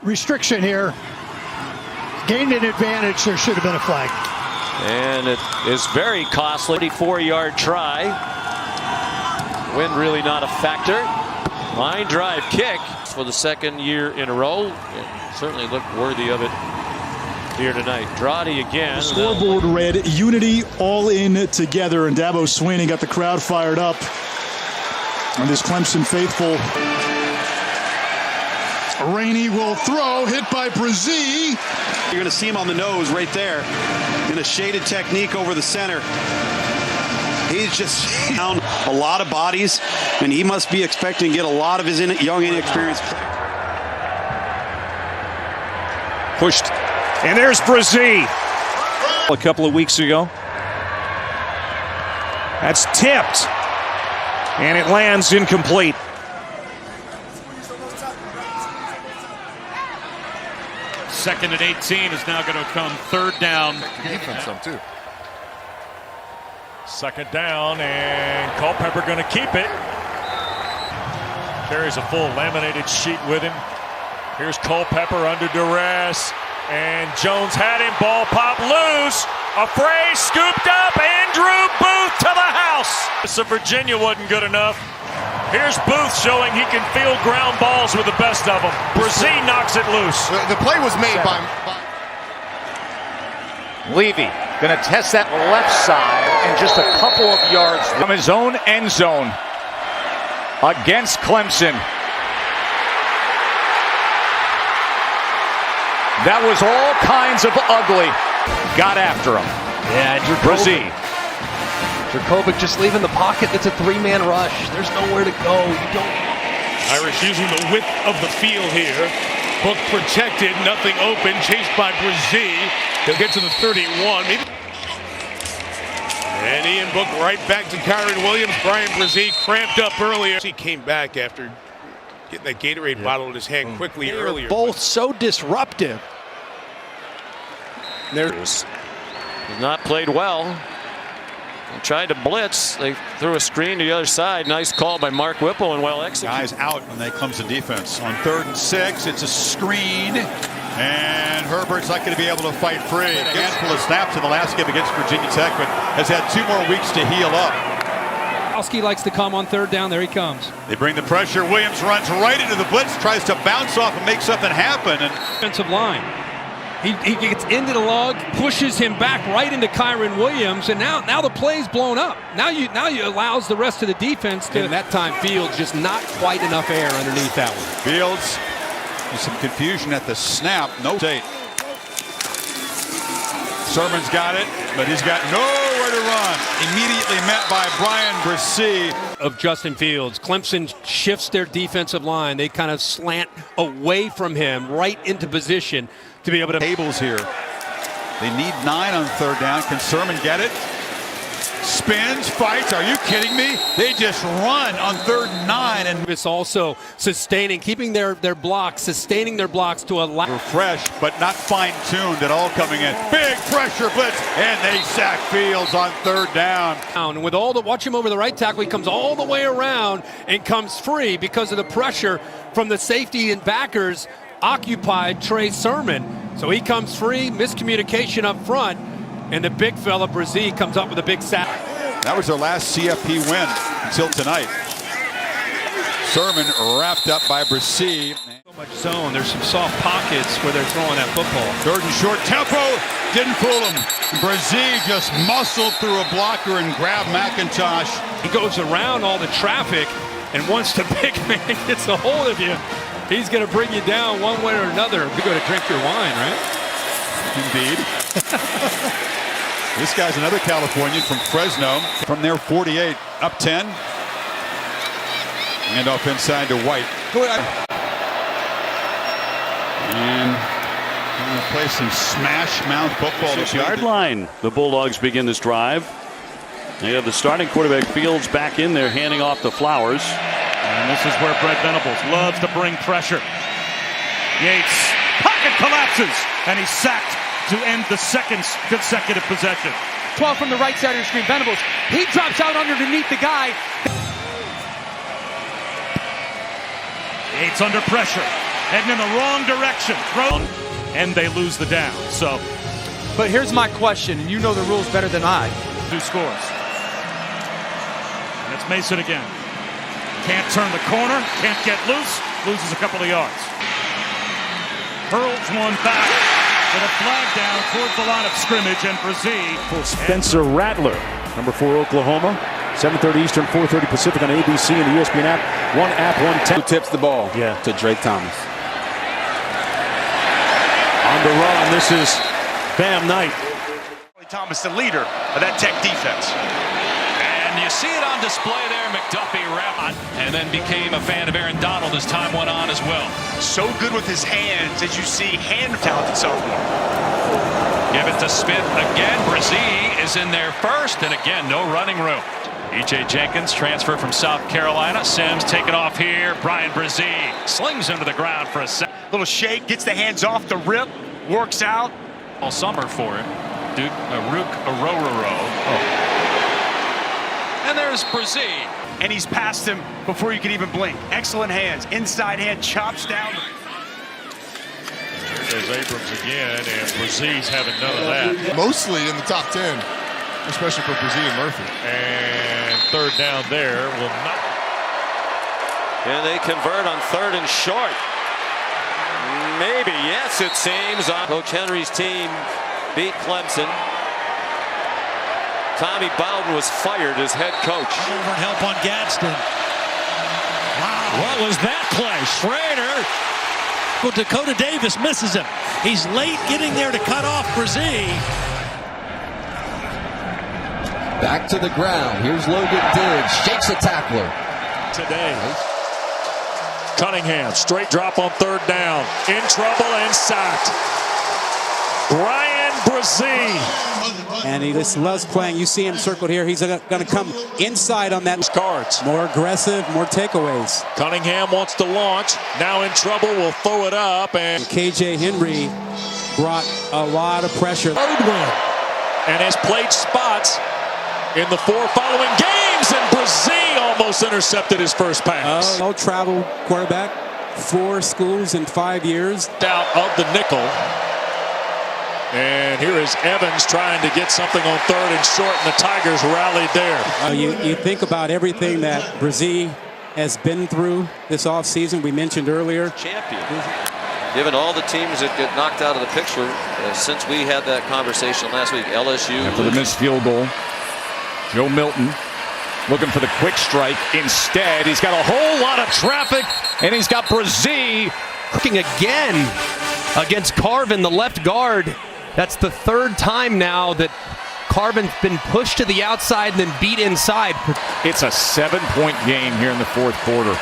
restriction here. Gained an advantage. There should have been a flag. And it is very costly. 34-yard try. Wind really not a factor. Line drive kick for the second year in a row. It certainly looked worthy of it here tonight. Drawdy again. The scoreboard read unity all in together, and Dabo Swinney got the crowd fired up. And this Clemson faithful. Rainey will throw, hit by Bresee. You're going to see him on the nose right there in a shaded technique over the center. He's just down a lot of bodies, and he must be expecting to get a lot of his young, inexperienced. Pushed. And there's Bresee. A couple of weeks ago. That's tipped. And it lands incomplete. Second and 18 is now going to come third down. Defense some too. Second down, and Culpepper going to keep it. Carries a full laminated sheet with him. Here's Culpepper under duress. And Jones had him, ball pop loose. A phrase scooped up, Andrew Booth to the house. So Virginia wasn't good enough. Here's Booth showing he can field ground balls with the best of them. Bresee knocks it loose. The play was made by Levy going to test that left side and just a couple of yards from his own end zone against Clemson. That was all kinds of ugly. Got after him. Yeah, Bresee. Dracovic just leaving the pocket. It's a three-man rush. There's nowhere to go. You don't. Irish using the width of the field here. Book protected, nothing open. Chased by Bresee. He'll get to the 31. And Ian Book right back to Kyron Williams. Bryan Bresee cramped up earlier. He came back after getting that Gatorade bottle in his hand quickly earlier. Both so disruptive. There's not played well. They tried to blitz. They threw a screen to the other side. Nice call by Mark Whipple and well executed. Guys out on that Clemson defense. On 3rd and 6, it's a screen. And Herbert's not going to be able to fight free. A handful of snaps in the last game against Virginia Tech, but has had 2 more weeks to heal up. He likes to come on 3rd down. There he comes. They bring the pressure. Williams runs right into the blitz, tries to bounce off and make something happen. And Defensive line. He gets into the log, pushes him back right into Kyron Williams, and now the play's blown up. Now you allows the rest of the defense to. And that time Fields just not quite enough air underneath that one. Fields, with some confusion at the snap. No state. Sermon's got it, but he's got nowhere to run. Immediately met by Bryan Bresee. Of Justin Fields. Clemson shifts their defensive line. They kind of slant away from him right into position to be able to. Tables here. They need 9 on 3rd down. Can Sermon get it? Spins, fights. Are you kidding me? They just run on 3rd and 9. And it's also sustaining, keeping their blocks, sustaining their blocks to a fresh, but not fine-tuned at all coming in. Big pressure blitz, and they sack Fields on 3rd down. And with all the, watch him over the right tackle, he comes all the way around and comes free because of the pressure from the safety and backers occupied Trey Sermon. So he comes free, miscommunication up front, and the big fella Bresee comes up with a big sack. That was their last CFP win until tonight. Sermon wrapped up by Bresee. So much zone. There's some soft pockets where they're throwing that football. 3rd and short, tempo didn't fool him. Bresee just muscled through a blocker and grabbed McIntosh. He goes around all the traffic, and once the big man gets a hold of you, he's going to bring you down one way or another. You're going to drink your wine, right? Indeed. This guy's another Californian from Fresno. From their 48, up 10. And off inside to White. And going to play some smash mouth football. 6-yard line. The Bulldogs begin this drive. They have the starting quarterback Fields back in there handing off to Flowers. And this is where Brett Venables loves to bring pressure. Yates, pocket collapses, and he's sacked to end the second consecutive possession. 12 from the right side of the screen. Venables, he drops out underneath the guy. Yates under pressure. heading in the wrong direction. Thrown, and they lose the down. So, But here's my question, and you know the rules better than I. 2 scores. And it's Mason again. Can't turn the corner, can't get loose, loses a couple of yards. Hurls one back with a flag down towards the line of scrimmage, and Bresee. Spencer Rattler, number 4 Oklahoma, 7:30 Eastern, 4:30 Pacific on ABC and the ESPN app. One app, one tap. Who tips the ball? Yeah. To Drake Thomas. On the run, this is Bam Knight. Thomas, the leader of that Tech defense. And you see it on display there. McDuffie wrapped and then became a fan of Aaron Donald as time went on as well. So good with his hands, as you see, hand talented sophomore. Give it to Smith again. Bresee is in there first, and again, no running room. E.J. Jenkins, transfer from South Carolina. Sims taking off here. Bryan Bresee slings him to the ground for a second. Little shake, gets the hands off the rip, works out. All summer for him. Duke Aruk Arororo. And there's Bresee. And he's past him before you can even blink. Excellent hands. Inside hand chops down. There goes Abrams again, and Bresee's having none of that. Mostly in the top 10, especially for Bresee and Murphy. And third down there will not. And they convert on 3rd and short. Maybe, yes, it seems. Coach Henry's team beat Clemson. Tommy Bowden was fired as head coach. Over and help on Gadsden. Wow. What was that play? Schrader. Well, Dakota Davis misses him. He's late getting there to cut off Bresee. Back to the ground. Here's Logan Diggs. Shakes a tackler. Today. Cunningham, straight drop on 3rd down. In trouble and sacked. Bryan Bresee. And he just loves playing. You see him circled here. He's going to come inside on that. Cards. More aggressive, more takeaways. Cunningham wants to launch. Now in trouble. Will throw it up. And KJ Henry brought a lot of pressure. Road win. And has played spots in the 4 following games. And Bresee almost intercepted his first pass. No travel quarterback. 4 schools in 5 years. Out of the nickel. And here is Evans trying to get something on 3rd and short, and the Tigers rallied there. You think about everything that Bresee has been through this offseason. We mentioned earlier. Champion. Given all the teams that get knocked out of the picture since we had that conversation last week, LSU. After the missed field goal, Joe Milton looking for the quick strike. Instead, he's got a whole lot of traffic, and he's got Bresee. Looking again against Carvin, the left guard. That's the 3rd time now that Carvin's been pushed to the outside and then beat inside. It's a 7-point game here in the 4th quarter.